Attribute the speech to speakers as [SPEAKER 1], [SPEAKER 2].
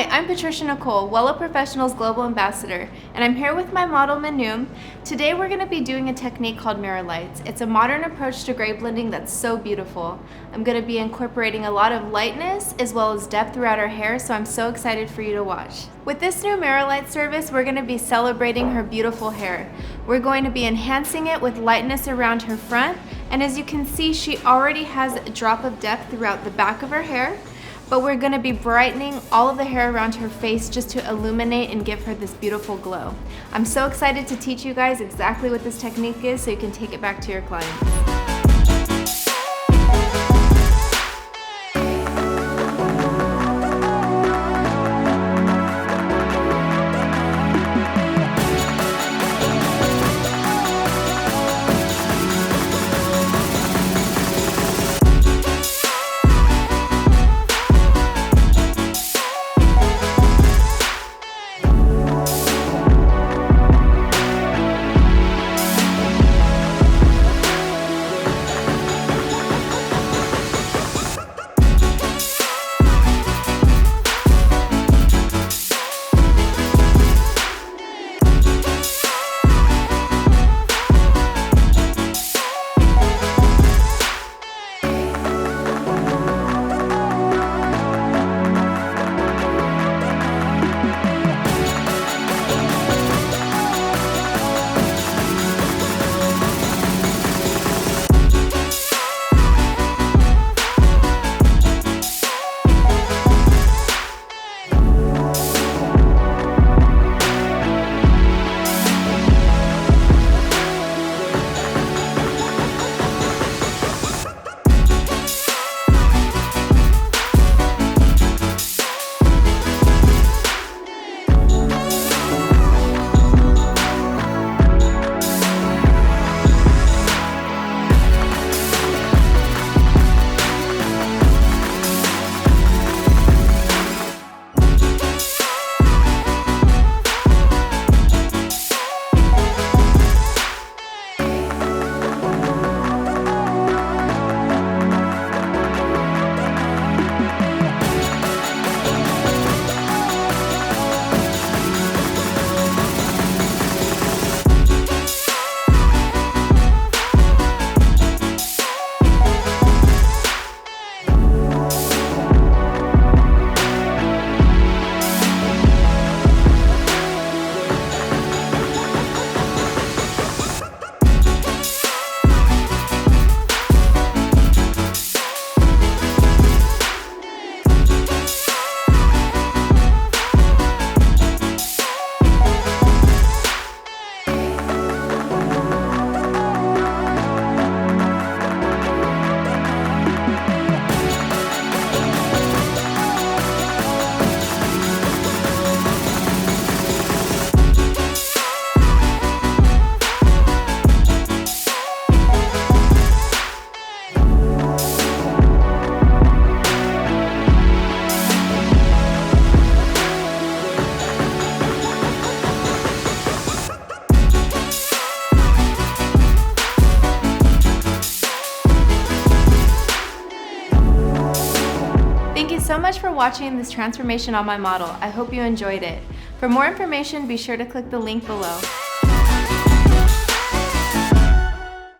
[SPEAKER 1] Hi, I'm Patricia Nicole, Wella Professionals Global Ambassador, and I'm here with my model Manu. Today we're going to be doing a technique called Mirrorlights. It's a modern approach to gray blending that's so beautiful. I'm going to be incorporating a lot of lightness as well as depth throughout our hair, so I'm so excited for you to watch. With this new Mirrorlight service, we're going to be celebrating her beautiful hair. We're going to be enhancing it with lightness around her front, and as you can see, she already has a drop of depth throughout the back of her hair. But we're going to be brightening all of the hair around her face just to illuminate and give her this beautiful glow. I'm so excited to teach you guys exactly what this technique is so you can take it back to your clients. Thank you so much for watching this transformation on my model. I hope you enjoyed it. For more information, be sure to click the link below.